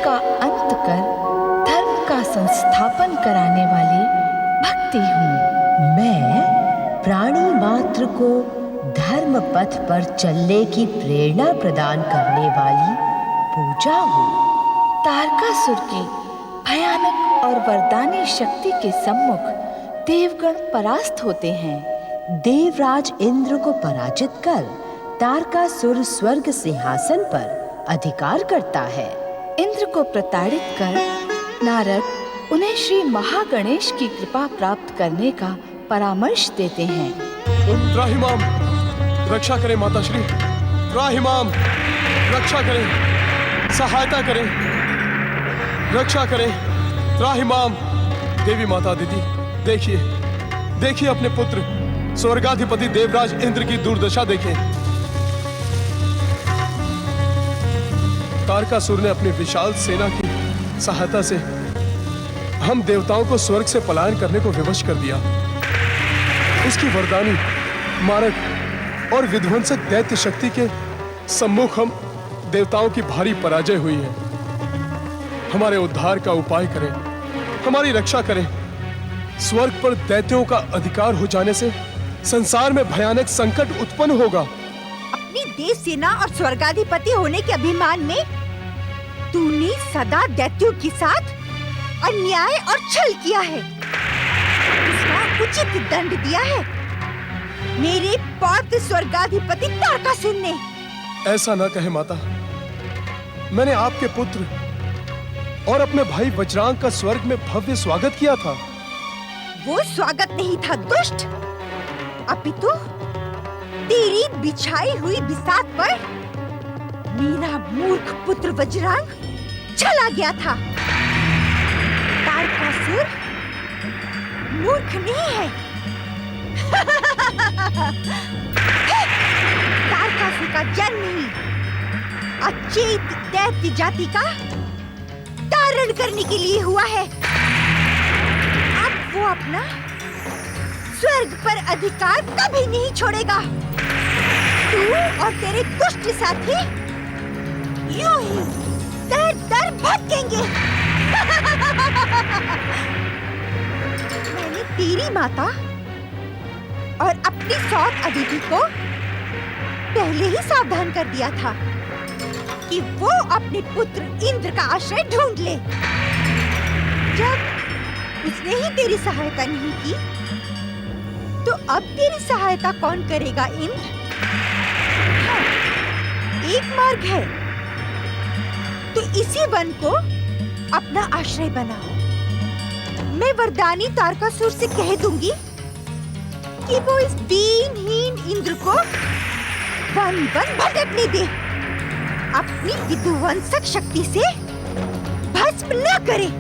का अंत कर धर्म का संस्थापन कराने वाली भक्ति हूँ। मैं प्राणी मात्र को धर्म पथ पर चलने की प्रेरणा प्रदान करने वाली पूजा हूँ। तारकासुर की भयानक और वरदानी शक्ति के सम्मुख देवगण परास्त होते हैं। देवराज इंद्र को पराजित कर तारकासुर स्वर्ग सिंहासन पर अधिकार करता है। इंद्र को प्रताड़ित कर नारद उन्हें श्री महागणेश की कृपा प्राप्त करने का परामर्श देते हैं। त्राहिमाम रक्षा करें माता श्री, त्राहिमाम रक्षा करें, सहायता करें, रक्षा करें, त्राहिमाम। देवी माता दीदी, देखिए देखिए अपने पुत्र स्वर्गाधिपति देवराज इंद्र की दुर्दशा देखें। तारकासुर ने अपनी विशाल सेना की सहायता से हम देवताओं को स्वर्ग से पलायन करने को विवश कर दिया। उसकी वरदानी, मारक और विध्वंसक दैत्य शक्ति के सम्मुख हम देवताओं की भारी पराजय हुई है। हमारे उद्धार का उपाय करें, हमारी रक्षा करें। स्वर्ग पर दैत्यों का अधिकार हो जाने से संसार में भयानक संकट उत्पन्न होगा। अपनी देव सेना और स्वर्गाधिपति होने के अभिमान में तूने सदा दैत्यों के साथ अन्याय और छल किया है। उसका उचित दंड दिया है मेरे पौत्र स्वर्गाधिपति तारकासुर ने। ऐसा न कहे माता, मैंने आपके पुत्र और अपने भाई वज्रांग का स्वर्ग में भव्य स्वागत किया था। वो स्वागत नहीं था दुष्ट, अपितु तेरी बिछाई हुई बिसात पर मेरा मूर्ख पुत्र वज्रांग चला गया था। तारकासुर मूर्ख नहीं है। तारकासुर का जन्म ही अचेत दैत्य जाति का तारण करने के लिए हुआ है। अब वो अपना स्वर्ग पर अधिकार कभी नहीं छोड़ेगा। तू और तेरे दुष्ट साथी यूं ही दर दर भटकेंगे। मैंने तेरी माता और अपनी सौत अदिति को पहले ही सावधान कर दिया था कि वो अपने पुत्र इंद्र का आश्रय ढूंढ ले। जब उसने ही तेरी सहायता नहीं की, तो अब तेरी सहायता कौन करेगा इंद्र? हाँ, एक मार्ग है, तो इसी वन को अपना आश्रय बनाओ। मैं वरदानी तारकासुर से कह दूंगी कि वो इस दीनहीन इंद्र को वन वन भटकने दे, अपनी विध्वंसक शक्ति से भस्म न करे।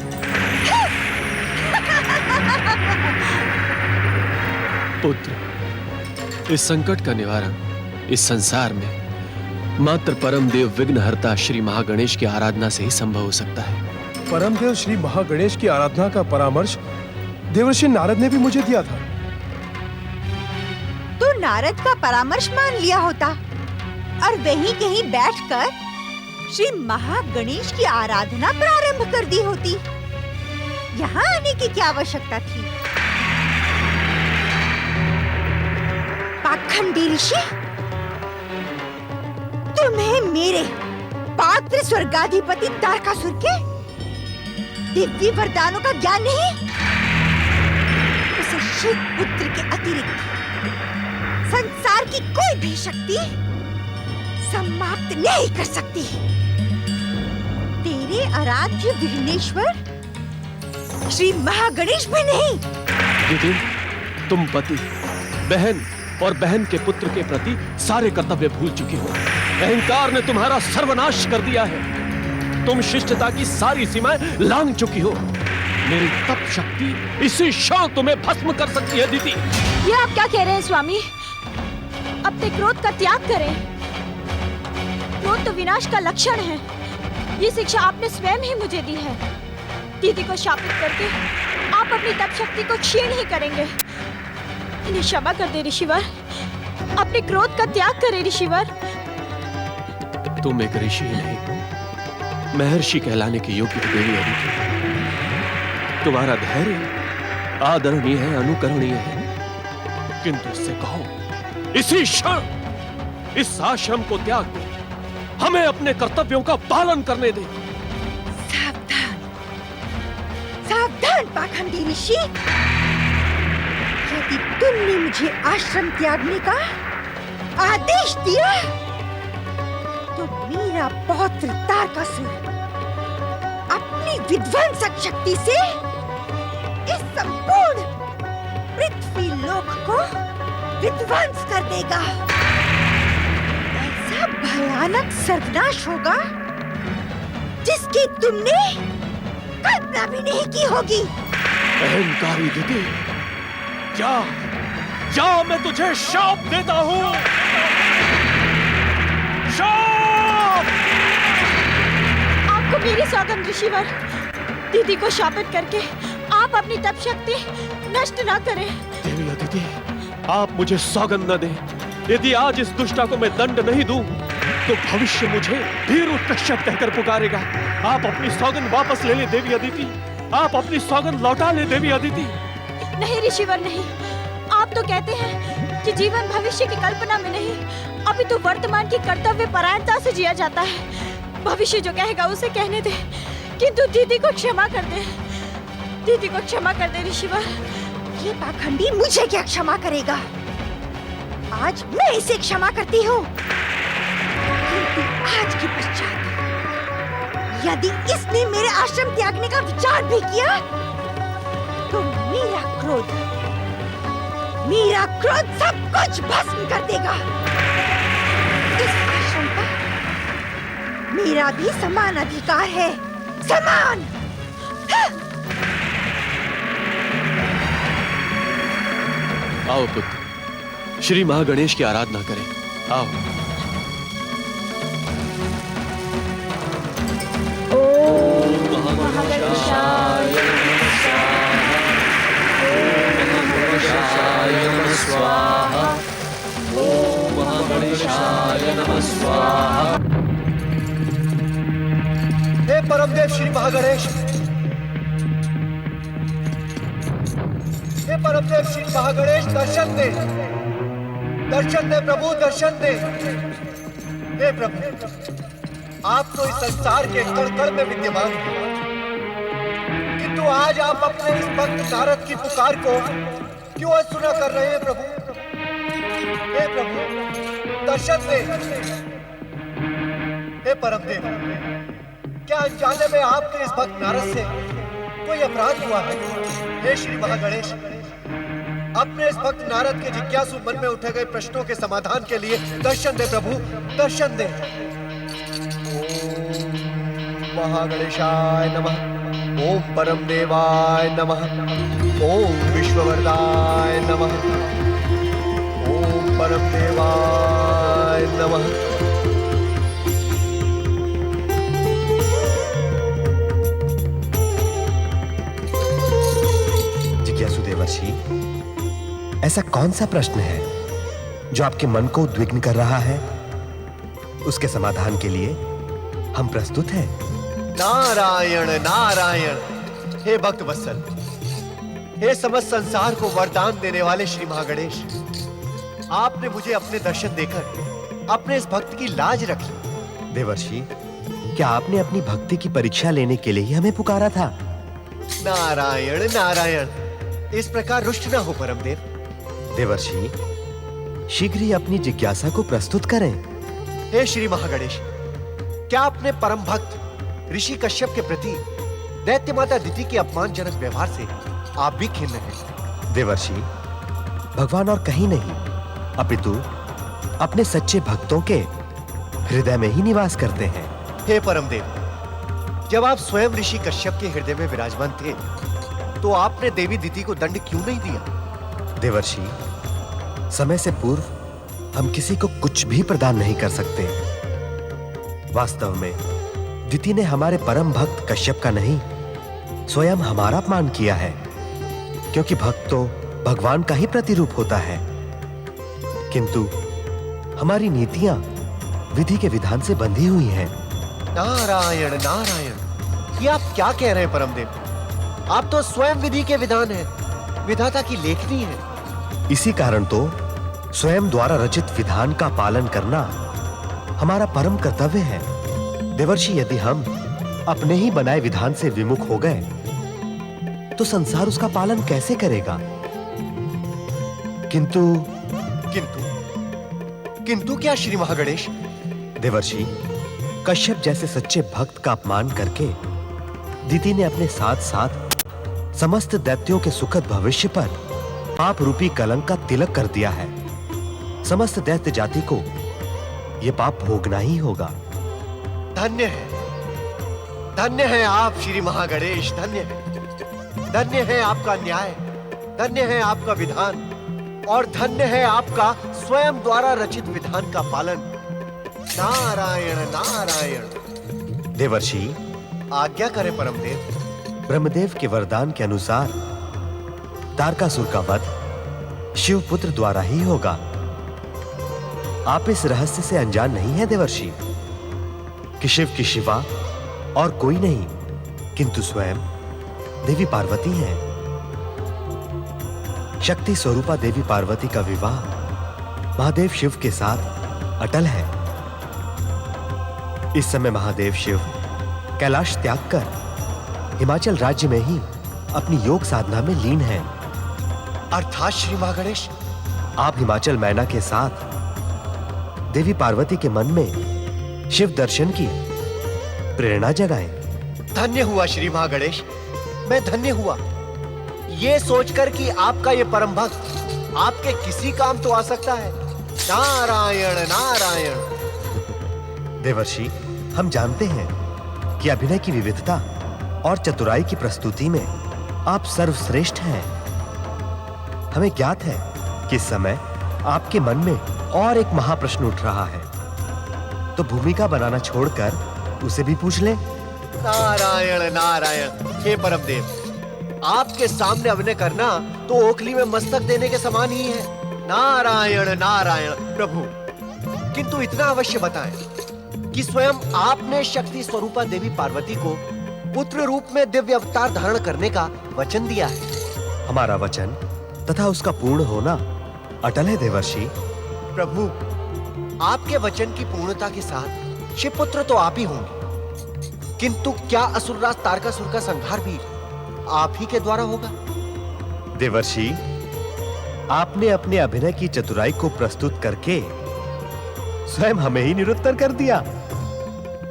पुत्र, इस संकट का निवारण इस संसार में मात्र परम देव विघ्नहर्ता श्री महागणेश की आराधना से ही संभव हो सकता है। परम देव श्री महागणेश की आराधना का परामर्श देवर्षि नारद ने भी मुझे दिया था। तो नारद का परामर्श मान लिया होता और वहीं कहीं बैठकर श्री महागणेश की आराधना प्रारंभ कर दी होती। यहाँ आने की क्या आवश्यकता थी? पाखंडी ऋषि, तुम्हें मेरे पात्र स्वर्गाधिपति तारकासुर के दिव्य वरदानों का ज्ञान नहीं? उसे शिव पुत्र के अतिरिक्त संसार की कोई भी शक्ति समाप्त नहीं कर सकती। तेरे आराध्य विघ्नेश्वर श्री महागणेश भी नहीं। दीदी, तुम पति, बहन और बहन के पुत्र के प्रति सारे कर्तव्य भूल चुकी हो। अहंकार ने तुम्हारा सर्वनाश कर दिया है। तुम शिष्टता की सारी सीमाएं लांघ चुकी हो। मेरी तप शक्ति इसी क्षण तुम्हें भस्म कर सकती है दीदी। ये आप क्या कह रहे हैं स्वामी? अपने क्रोध का त्याग करें। क्रोध तो विनाश का लक्षण है। ये शिक्षा आपने स्वयं ही मुझे दी है। दीदी को शापित करके आप अपनी तप शक्ति को क्षीण ही करेंगे। इन्हें क्षमा कर दे ऋषिवर। अपने क्रोध का त्याग करें ऋषिवर। तुम एक ऋषि नहीं, महर्षि कहलाने के योग्य हो देवी अदिति। तुम्हारा धैर्य आदरणीय है, अनुकरणीय है, किंतु इससे कहो इसी क्षण इस आश्रम को त्याग दे, हमें अपने कर्तव्यों का पालन करने दे। सावधान, सावधान पाखंडी ऋषि। यदि तुमने मुझे आश्रम त्यागने का आदेश दिया तो मेरा पौत्र तारकासुर अपनी विध्वंसक शक्ति से इस संपूर्ण पृथ्वी लोक को विध्वंस कर देगा। ऐसा भयानक सर्वनाश होगा जिसकी तुमने कल्पना भी नहीं की होगी। अहंकारी दिति, जा मैं तुझे शाप देता हूं। शाप! आपको मेरी सौगंध ऋषिवर, दीदी को शापित करके आप अपनी तप शक्ति नष्ट ना करें। देवी अदिति, आप मुझे सौगंध न दें। यदि आज इस दुष्टा को मैं दंड नहीं दूं, तो भविष्य मुझे धीरू कश्यप कहकर पुकारेगा। आप अपनी सौगंध वापस ले ले देवी अदिति, आप अपनी सौगंध लौटा ले देवी अदिति। नहीं ऋषिवर नहीं, आप तो कहते हैं कि जीवन भविष्य की कल्पना में नहीं, अभी तो वर्तमान की कर्तव्य परायणता से जिया जाता है। भविष्य जो कहेगा उसे कहने दे, किंतु दीदी को क्षमा कर दे, दीदी को क्षमा कर दे ऋषिवर। ये पाखंडी मुझे क्या क्षमा करेगा? आज मैं इसे क्षमा करती हूँ, किंतु आज के पश्चात यदि इसने मेरे आश्रम त्यागने का विचार भी किया तो मेरा क्रोध सब कुछ भस्म कर देगा। इस आश्रम पर मेरा भी समान अधिकार है, समान। आओ पुत्र, श्री महागणेश की आराधना करें। आओ। महागणेशाय नमः स्वाहा। ओम महागणेशाय नमः स्वाहा। हे परमदेव श्री महागणेश, हे परमदेव श्री महागणेश, दर्शन दे, दर्शन दे प्रभु, दर्शन दे। हे प्रभु, आप तो इस संसार के कण कण में विद्यमान हैं, किंतु आज आप अपने इस भक्त नारद की पुकार को क्यों अनसुना कर रहे हैं प्रभु? हे प्रभु, दर्शन दे। हे परमदेव, क्या अनजाने में आपके इस भक्त नारद से कोई अपराध हुआ है? हे श्री महागणेश, अपने इस भक्त नारद के जिज्ञासु मन में उठे गए प्रश्नों के समाधान के लिए दर्शन दे प्रभु, दर्शन दे। ओम महागणेशाय नमः, ओम परम देवाय नमः, ओम विश्ववरदाय नमः, ओम परम देवाय नमः। जिज्ञासु देवर्षि, ऐसा कौन सा प्रश्न है जो आपके मन को उद्विग्न कर रहा है? उसके समाधान के लिए हम प्रस्तुत हैं। नारायण नारायण। हे भक्त वत्सल, हे समस्त संसार को वरदान देने वाले श्री महागणेश, आपने मुझे अपने दर्शन देकर अपने इस भक्त की लाज रख ली। देवर्षि, क्या आपने अपनी भक्ति की परीक्षा लेने के लिए ही हमें पुकारा था? नारायण नारायण, इस प्रकार रुष्ट न हो परमदेव। देवर्षि, शीघ्र ही अपनी जिज्ञासा को प्रस्तुत करें। हे श्री महागणेश, क्या अपने परम भक्त ऋषि कश्यप के प्रति दैत्य माता दिति के अपमानजनक व्यवहार से आप भी खिन्न हैं? देवर्षि, भगवान और कहीं नहीं अपितु अपने सच्चे भक्तों के हृदय में ही निवास करते हैं। हे परमदेव, जब आप स्वयं ऋषि कश्यप के हृदय में विराजमान थे तो आपने देवी दिति को दंड क्यों नहीं दिया? देवर्षि, समय से पूर्व हम किसी को कुछ भी प्रदान नहीं कर सकते। वास्तव में दिति ने हमारे परम भक्त कश्यप का नहीं, स्वयं हमारा अपमान किया है, क्योंकि भक्त तो भगवान का ही प्रतिरूप होता है। किंतु हमारी नीतियां विधि के विधान से बंधी हुई हैं। नारायण नारायण, ये आप क्या कह रहे हैं परमदेव? आप तो स्वयं विधि के विधान हैं, विधाता की लेखनी है। इसी कारण तो स्वयं द्वारा रचित विधान का पालन करना हमारा परम कर्तव्य है। देवर्षि, यदि हम अपने ही बनाए विधान से विमुख हो गए तो संसार उसका पालन कैसे करेगा? किंतु किंतु क्या श्री महागणेश? देवर्षि, कश्यप जैसे सच्चे भक्त का अपमान करके दीति ने अपने साथ साथ समस्त दैत्यों के सुखद भविष्य पर पाप रूपी कलंक का तिलक कर दिया है। समस्त दैत्य जाति को यह पाप भोगना ही होगा। धन्य है आप श्री महागणेश, धन्य है आपका न्याय, धन्य है आपका विधान, और धन्य है आपका स्वयं द्वारा रचित विधान का पालन। नारायण नारायण। देवर्षि, आज्ञा करें परमदेव। ब्रह्मदेव के वरदान के अनुसार तारकासुर का वध शिवपुत्र द्वारा ही होगा। आप इस रहस्य से अनजान नहीं है देवर्षि कि शिव की शिवा और कोई नहीं किंतु स्वयं देवी पार्वती हैं। शक्ति स्वरूपा देवी पार्वती का विवाह महादेव शिव के साथ अटल है। इस समय महादेव शिव कैलाश त्याग कर हिमाचल राज्य में ही अपनी योग साधना में लीन हैं। अर्थात श्री महागणेश, आप हिमाचल मैना के साथ देवी पार्वती के मन में शिव दर्शन की प्रेरणा जगाएं। धन्य हुआ श्री महागणेश, मैं धन्य हुआ ये सोचकर कि आपका ये परम भक्त आपके किसी काम तो आ सकता है। नारायण नारायण। देवर्षि, हम जानते हैं कि अभिनय की विविधता और चतुराई की प्रस्तुति में आप सर्वश्रेष्ठ हैं। हमें ज्ञात है कि इस समय आपके मन में और एक महाप्रश्न उठ रहा है, तो भूमिका बनाना छोड़कर उसे भी पूछ लें। नारायण नारायण। हे परमदेव, आपके सामने अभिनय करना तो ओखली में मस्तक देने के समान ही है। नारायण नारायण। प्रभु, किंतु इतना अवश्य बताएं कि स्वयं आपने शक्ति स्वरूपा देवी पार्वती को पुत्र रूप में दिव्य अवतार धारण करने का वचन दिया है। हमारा वचन तथा उसका पूर्ण होना अटल है देवर्षि। प्रभु, आपके वचन की पूर्णता के साथ शिवपुत्र तो आप ही होंगे, किंतु क्या असुरराज तारकासुर का संहार भी आप ही के द्वारा होगा? देवर्षि, आपने अपने अभिनय की चतुराई को प्रस्तुत करके स्वयं हमें ही निरुत्तर कर दिया।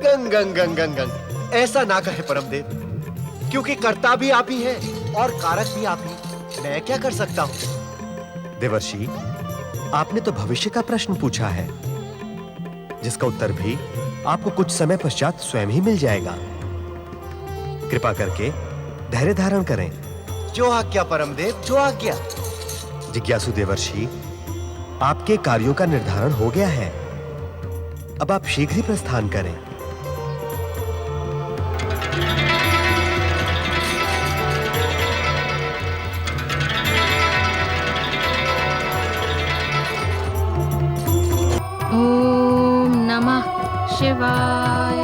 गंग गंग गंग गंग गंग। ऐसा ना कहे परमदेव, क्योंकि कर्ता भी आप ही है और कारक भी आप ही। मैं क्या कर सकता हूं? देवर्षि, आपने तो भविष्य का प्रश्न पूछा है, जिसका उत्तर भी आपको कुछ समय पश्चात स्वयं ही मिल जाएगा। कृपा करके धैर्य धारण करें। जो आज्ञा परमदेव, जो आज्ञा। जिज्ञासु देवर्षि, आपके कार्यों का निर्धारण हो गया है। अब आप शीघ्र ही प्रस्थान करें। ओम नमः शिवाय।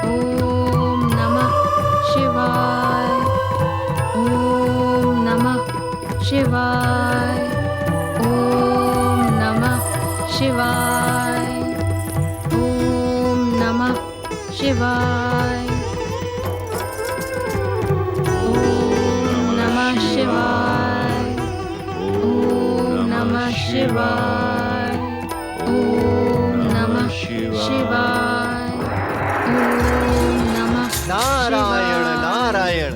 ओम नमः शिवाय। ओम नमः शिवाय। ओम नमः शिवाय। ओम नमः शिवाय। ओम नमः शिवाय। ओम नमः शिवाय। ओम नमः शिवाय। ओम नमः नारायण नारायण।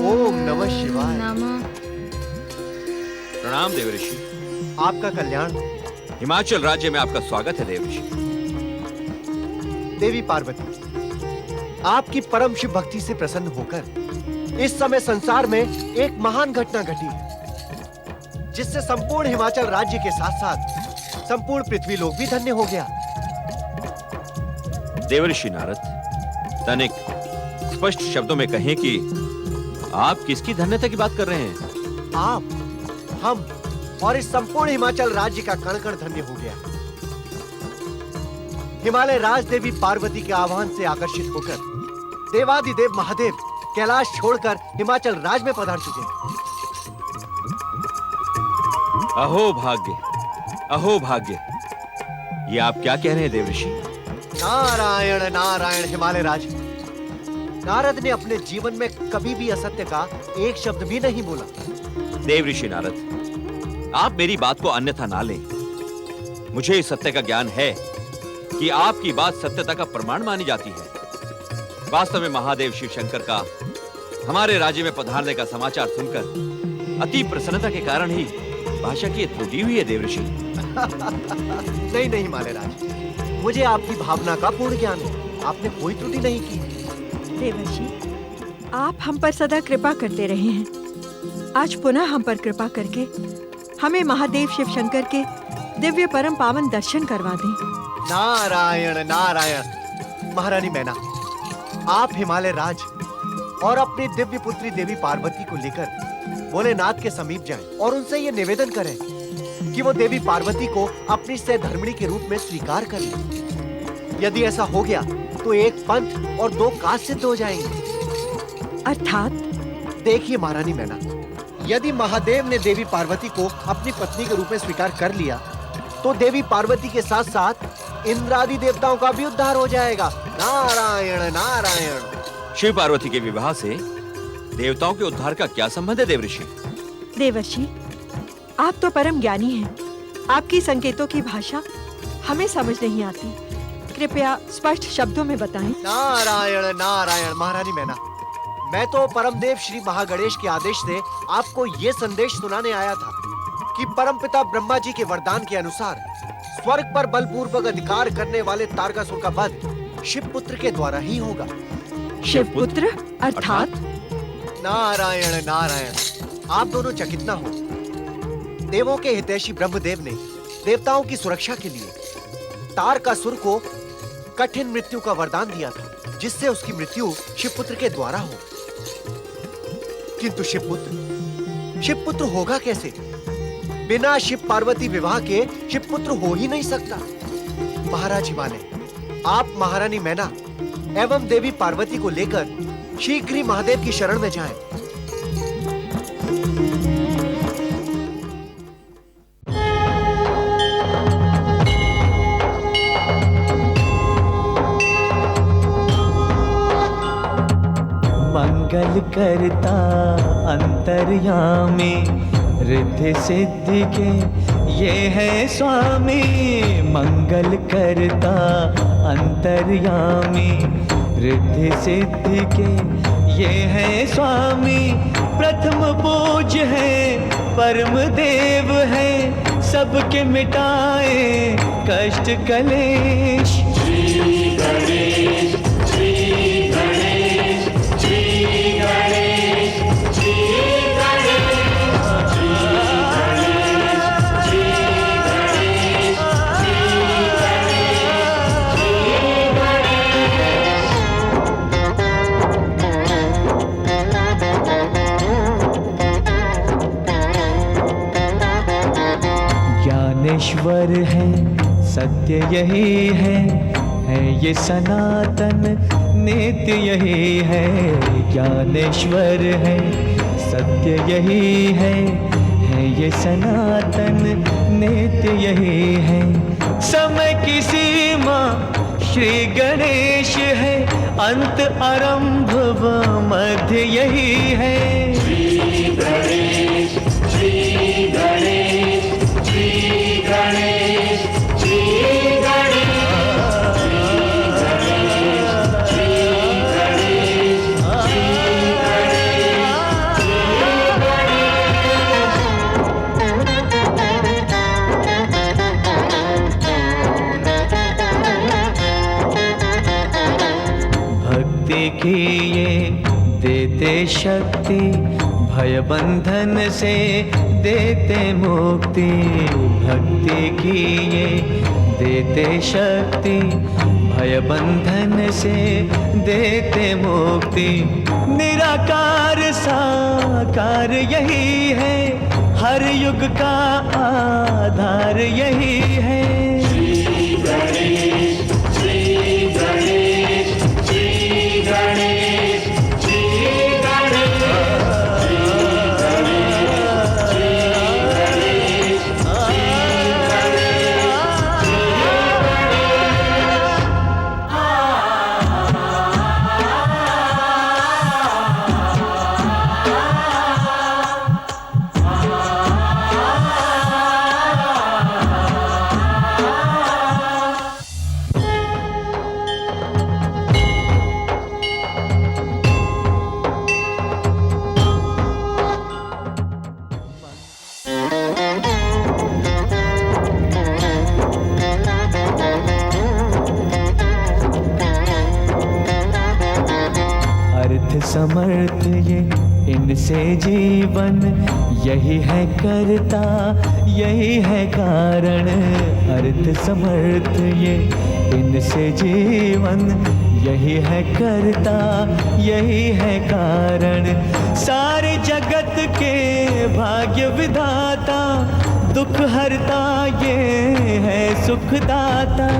ओम नमः शिवाय। प्रणाम देवर्षि। आपका कल्याण। हिमाचल राज्य में आपका स्वागत है देवर्षि। देवी पार्वती, आपकी परम शिव भक्ति से प्रसन्न होकर इस समय संसार में एक महान घटना घटी है, जिससे संपूर्ण हिमाचल राज्य के साथ साथ संपूर्ण पृथ्वी लोक भी धन्य हो गया। देवर्षि नारद, तनिक स्पष्ट शब्दों में कहें कि आप किसकी धन्यता की बात कर रहे हैं? आप, हम और इस संपूर्ण हिमाचल राज्य का कण कण धन्य हो गया। हिमालय राज देवी पार्वती के आह्वान से आकर्षित होकर देवादिदेव महादेव कैलाश छोड़कर हिमाचल राज में पधार चुके हैं। अहो भाग्य, अहो भाग्य। ये आप क्या कह रहे हैं देवऋषि? नारायण नारायण हिमालय राज। नारद ने अपने जीवन में कभी भी असत्य का एक शब्द भी नहीं बोला। देवऋषि नारद, आप मेरी बात को अन्यथा ना लें। मुझे इस सत्य का ज्ञान है कि आपकी बात सत्यता का प्रमाण मानी जाती है। वास्तव में महादेव शिव शंकर का हमारे राज्य में पधारने का समाचार सुनकर अति प्रसन्नता के कारण ही भाषा की त्रुटि हुई है देवऋषि। नहीं नहीं हिमालय राज, मुझे आपकी भावना का पूर्ण ज्ञान है। आपने कोई त्रुटि नहीं की। देवर्षि, आप हम पर सदा कृपा करते रहे हैं। आज पुनः हम पर कृपा करके हमें महादेव शिव शंकर के दिव्य परम पावन दर्शन करवा दें। नारायण नारायण। महारानी मैना, आप हिमालय राज और अपनी दिव्य पुत्री देवी पार्वती को लेकर भोलेनाथ के समीप जाएं और उनसे ये निवेदन करें कि वो देवी पार्वती को अपनी सहधर्मिणी के रूप में स्वीकार कर लें। यदि ऐसा हो गया तो एक पंथ और दो काज सिद्ध हो जाएंगे। अर्थात? देखिए महारानी मैना, यदि महादेव ने देवी पार्वती को अपनी पत्नी के रूप में स्वीकार कर लिया तो देवी पार्वती के साथ साथ इंद्रादि देवताओं का भी उद्धार हो जाएगा। नारायण नारायण। शिव पार्वती के विवाह से देवताओं के उद्धार का क्या संबंध है देवऋषि? देवर्षि, आप तो परम ज्ञानी हैं। आपकी संकेतों की भाषा हमें समझ नहीं आती। कृपया स्पष्ट शब्दों में बताएं। नारायण नारायण। महारानी मैना, मैं तो परमदेव श्री महागणेश के आदेश से आपको ये संदेश सुनाने आया था कि परमपिता ब्रह्मा जी के वरदान के अनुसार स्वर्ग पर बलपूर्वक अधिकार करने वाले तारकासुर का वध शिवपुत्र के द्वारा ही होगा। शिवपुत्र अर्थात? नारायण नारायण। आप दोनों चकित न हो। देवों के हितैषी ब्रह्मदेव ने देवताओं की सुरक्षा के लिए तारकासुर को कठिन मृत्यु का वरदान दिया था, जिससे उसकी मृत्यु शिवपुत्र के द्वारा हो। किंतु शिवपुत्र होगा कैसे? बिना शिव पार्वती विवाह के शिवपुत्र हो ही नहीं सकता। महाराज हिमालय, आप महारानी मैना एवं देवी पार्वती को लेकर शीघ्र ही महादेव की शरण में जाएं। मंगल करता अंतर्यामी, रिद्धि सिद्धि के ये है स्वामी। मंगल करता अंतर्यामी, रिद्धि सिद्धि के ये है स्वामी। प्रथम पूज्य है, परम देव है, सबके मिटाए कष्ट कलेश। श्री गणेश, श्री गणेश, श्री गणेश, श्री गणेश, श्री गणेश, श्री गणेश, श्री ज्ञानेश्वर है, सत्य यही है ये सनातन नित्य यही है। ज्ञानेश्वर है, सत्य यही है ये सनातन नित्य यही है। समय की सीमा श्री गणेश है, अंत आरंभ व मध्य यही है। श्री गणेश, श्री गणेश, श्री गणेश, श्री गणेश, श्री गणेश, श्री गणेश। भक्ति की ये देते शक्ति, भय बंधन से देते मुक्ति। भक्ति की ये देते शक्ति, भय बंधन से देते मुक्ति। निराकार साकार यही है, हर युग का आधार यही है। श्री गणेश, अर्थ समर्थ ये इनसे जीवन, यही है करता यही है कारण। अर्थ समर्थ ये इनसे जीवन, यही है करता यही है कारण। सारे जगत के भाग्य विधाता, दुख हरता ये है सुखदाता।